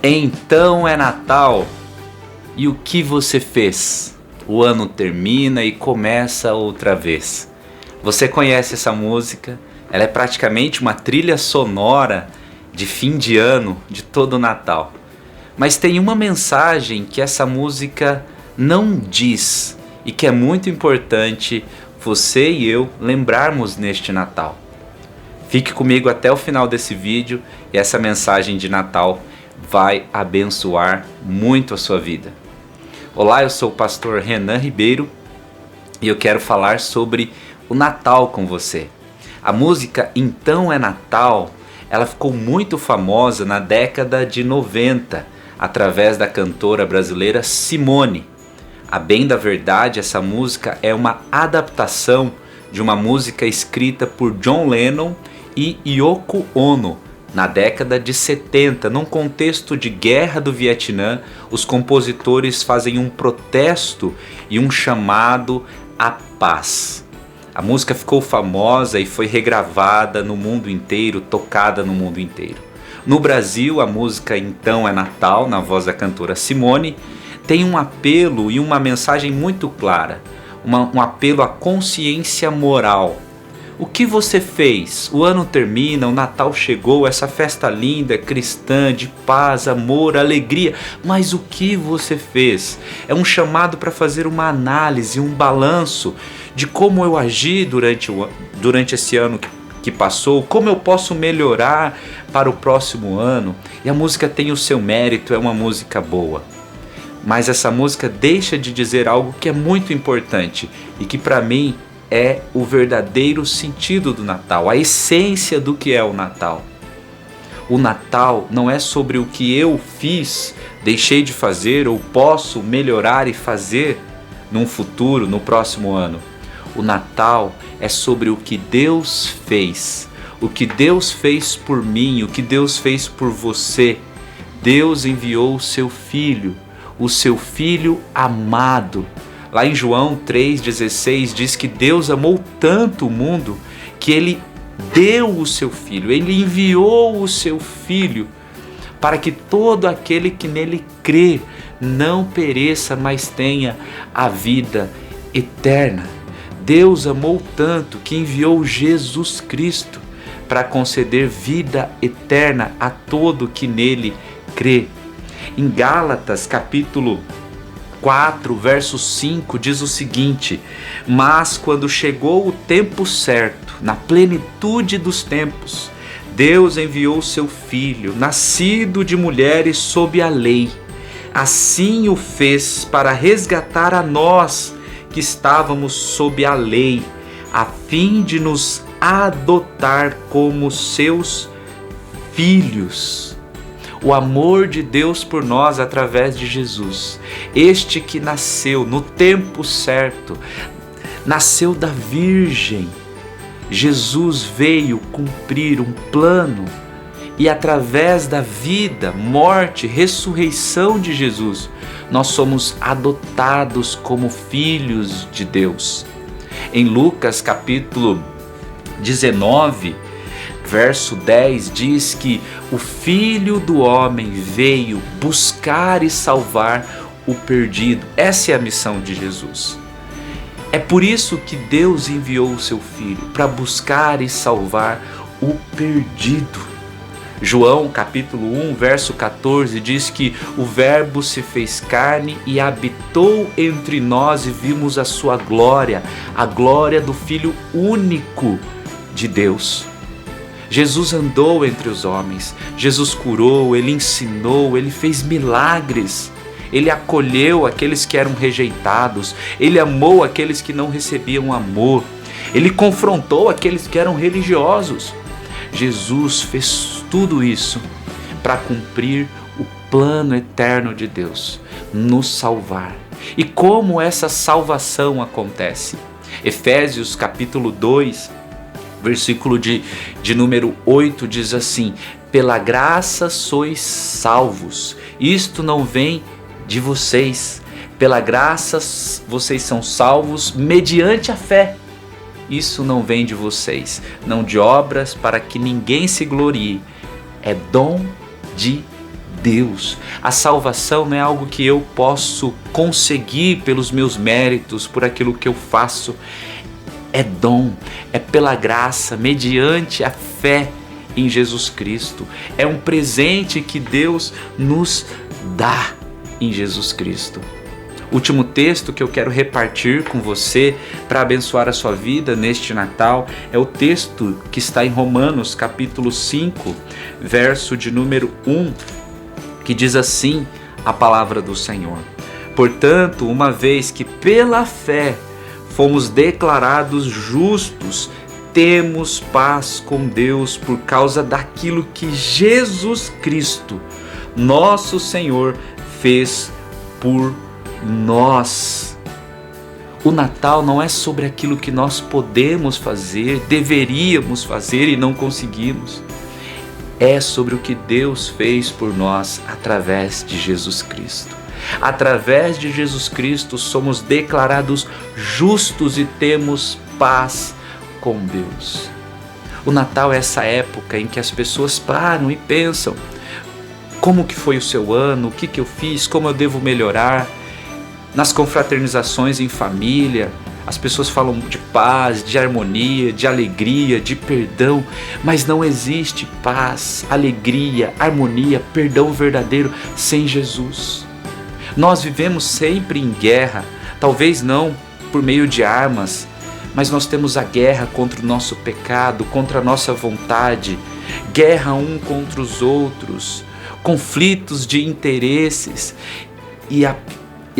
Então é Natal. E o que você fez? O ano termina e começa outra vez. Você conhece essa música? Ela é praticamente uma trilha sonora de fim de ano de todo o Natal. Mas tem uma mensagem que essa música não diz e que é muito importante você e eu lembrarmos neste Natal. Fique comigo até o final desse vídeo e essa mensagem de Natal vai abençoar muito a sua vida. Olá, eu sou o pastor Renan Ribeiro e eu quero falar sobre o Natal com você. A música Então é Natal, ela ficou muito famosa na década de 90, através da cantora brasileira Simone. A bem da verdade, essa música é uma adaptação de uma música escrita por John Lennon e Yoko Ono, na década de 70, num contexto de guerra do Vietnã. Os compositores fazem um protesto e um chamado à paz. A música ficou famosa e foi regravada no mundo inteiro, tocada no mundo inteiro. No Brasil, a música Então é Natal, na voz da cantora Simone, tem um apelo e uma mensagem muito clara, um apelo à consciência moral. O que você fez? O ano termina, o Natal chegou, essa festa linda, cristã, de paz, amor, alegria. Mas o que você fez? É um chamado para fazer uma análise, um balanço de como eu agi durante esse ano que passou, como eu posso melhorar para o próximo ano. E a música tem o seu mérito, é uma música boa. Mas essa música deixa de dizer algo que é muito importante e que para mim é o verdadeiro sentido do Natal, a essência do que é o Natal. O Natal não é sobre o que eu fiz, deixei de fazer ou posso melhorar e fazer num futuro, no próximo ano. O Natal é sobre o que Deus fez, o que Deus fez por mim, o que Deus fez por você. Deus enviou o seu Filho amado. Lá em João 3,16 diz que Deus amou tanto o mundo que Ele deu o seu Filho, Ele enviou o seu Filho para que todo aquele que nele crê não pereça, mas tenha a vida eterna. Deus amou tanto que enviou Jesus Cristo para conceder vida eterna a todo que nele crê. Em Gálatas capítulo 4, verso 5 diz o seguinte: mas quando chegou o tempo certo, na plenitude dos tempos, Deus enviou seu Filho, nascido de mulheres sob a lei. Assim o fez para resgatar a nós que estávamos sob a lei, a fim de nos adotar como seus filhos. O amor de Deus por nós através de Jesus, este que nasceu no tempo certo, nasceu da Virgem. Jesus veio cumprir um plano e através da vida, morte, ressurreição de Jesus, nós somos adotados como filhos de Deus. Em Lucas capítulo 19, verso 10 diz que o Filho do Homem veio buscar e salvar o perdido. Essa é a missão de Jesus. É por isso que Deus enviou o seu Filho, para buscar e salvar o perdido. João capítulo 1, verso 14 diz que o Verbo se fez carne e habitou entre nós e vimos a sua glória, a glória do Filho único de Deus. Jesus andou entre os homens, Jesus curou, Ele ensinou, Ele fez milagres, Ele acolheu aqueles que eram rejeitados, Ele amou aqueles que não recebiam amor, Ele confrontou aqueles que eram religiosos. Jesus fez tudo isso para cumprir o plano eterno de Deus, nos salvar. E como essa salvação acontece? Efésios capítulo 2, versículo de número 8 diz assim: pela graça sois salvos, isto não vem de vocês, pela graça vocês são salvos mediante a fé. Isso não vem de vocês, não de obras para que ninguém se glorie, é dom de Deus. A salvação não é algo que eu posso conseguir pelos meus méritos, por aquilo que eu faço. É dom, é pela graça, mediante a fé em Jesus Cristo. É um presente que Deus nos dá em Jesus Cristo. O último texto que eu quero repartir com você para abençoar a sua vida neste Natal é o texto que está em Romanos capítulo 5, verso de número 1, que diz assim a palavra do Senhor: portanto, uma vez que pela fé fomos declarados justos, temos paz com Deus por causa daquilo que Jesus Cristo, nosso Senhor, fez por nós. O Natal não é sobre aquilo que nós podemos fazer, deveríamos fazer e não conseguimos. É sobre o que Deus fez por nós através de Jesus Cristo. Através de Jesus Cristo somos declarados justos e temos paz com Deus. O Natal é essa época em que as pessoas param e pensam: como que foi o seu ano? O que eu fiz? Como eu devo melhorar? Nas confraternizações em família, as pessoas falam de paz, de harmonia, de alegria, de perdão, mas não existe paz, alegria, harmonia, perdão verdadeiro sem Jesus. Nós vivemos sempre em guerra, talvez não por meio de armas, mas nós temos a guerra contra o nosso pecado, contra a nossa vontade, guerra um contra os outros, conflitos de interesses, e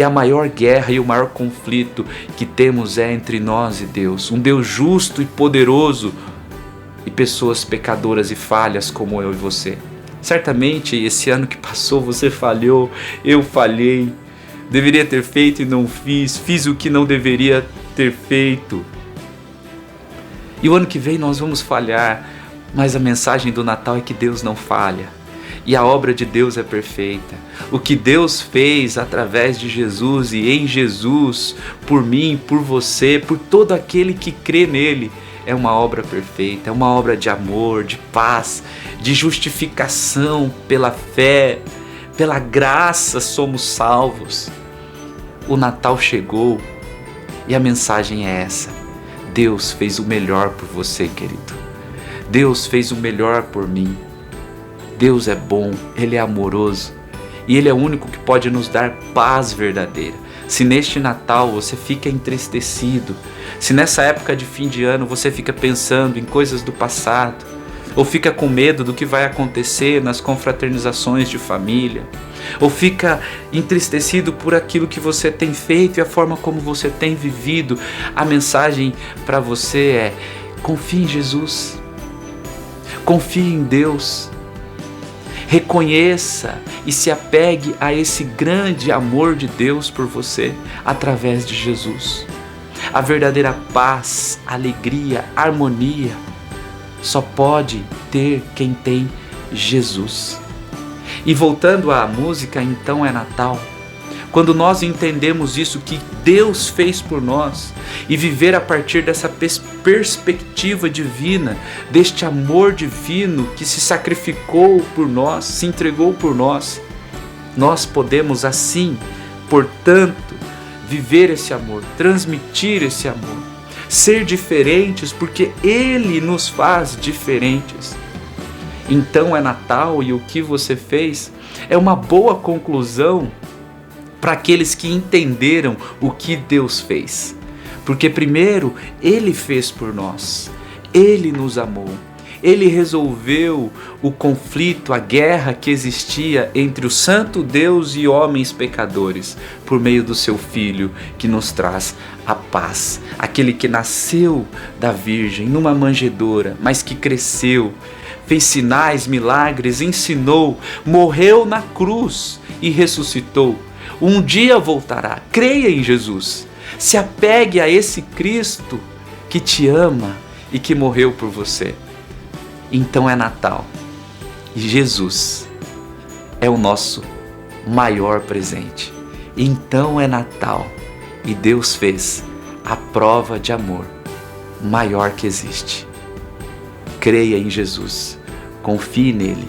a maior guerra e o maior conflito que temos é entre nós e Deus, um Deus justo e poderoso, e pessoas pecadoras e falhas como eu e você. Certamente esse ano que passou você falhou, eu falhei, deveria ter feito e não fiz o que não deveria ter feito. E o ano que vem nós vamos falhar, mas a mensagem do Natal é que Deus não falha. E a obra de Deus é perfeita. O que Deus fez através de Jesus e em Jesus, por mim, por você, por todo aquele que crê nele, é uma obra perfeita, é uma obra de amor, de paz, de justificação pela fé, pela graça somos salvos. O Natal chegou e a mensagem é essa: Deus fez o melhor por você, querido. Deus fez o melhor por mim. Deus é bom, Ele é amoroso e Ele é o único que pode nos dar paz verdadeira. Se neste Natal você fica entristecido, se nessa época de fim de ano você fica pensando em coisas do passado, ou fica com medo do que vai acontecer nas confraternizações de família, ou fica entristecido por aquilo que você tem feito e a forma como você tem vivido, a mensagem para você é: confie em Jesus, confie em Deus. Reconheça e se apegue a esse grande amor de Deus por você através de Jesus. A verdadeira paz, alegria, harmonia só pode ter quem tem Jesus. E voltando à música Então é Natal, quando nós entendemos isso que Deus fez por nós e viver a partir dessa perspectiva divina, deste amor divino que se sacrificou por nós, se entregou por nós, nós podemos assim, portanto, viver esse amor, transmitir esse amor, ser diferentes porque Ele nos faz diferentes. Então é Natal e o que você fez é uma boa conclusão para aqueles que entenderam o que Deus fez. Porque primeiro, Ele fez por nós, Ele nos amou, Ele resolveu o conflito, a guerra que existia entre o santo Deus e homens pecadores, por meio do seu Filho que nos traz a paz. Aquele que nasceu da Virgem numa manjedoura, mas que cresceu, fez sinais, milagres, ensinou, morreu na cruz e ressuscitou. Um dia voltará. Creia em Jesus. Se apegue a esse Cristo que te ama e que morreu por você. Então é Natal. E Jesus é o nosso maior presente. Então é Natal. E Deus fez a prova de amor maior que existe. Creia em Jesus. Confie nele.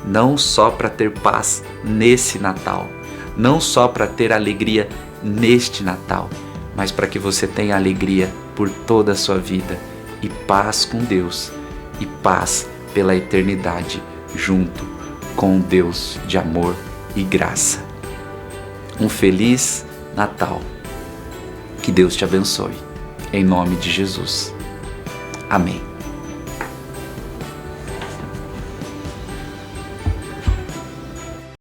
não só para ter paz nesse Natal, não só para ter alegria neste Natal, mas para que você tenha alegria por toda a sua vida e paz com Deus e paz pela eternidade junto com Deus de amor e graça. Um feliz Natal. Que Deus te abençoe. Em nome de Jesus. Amém.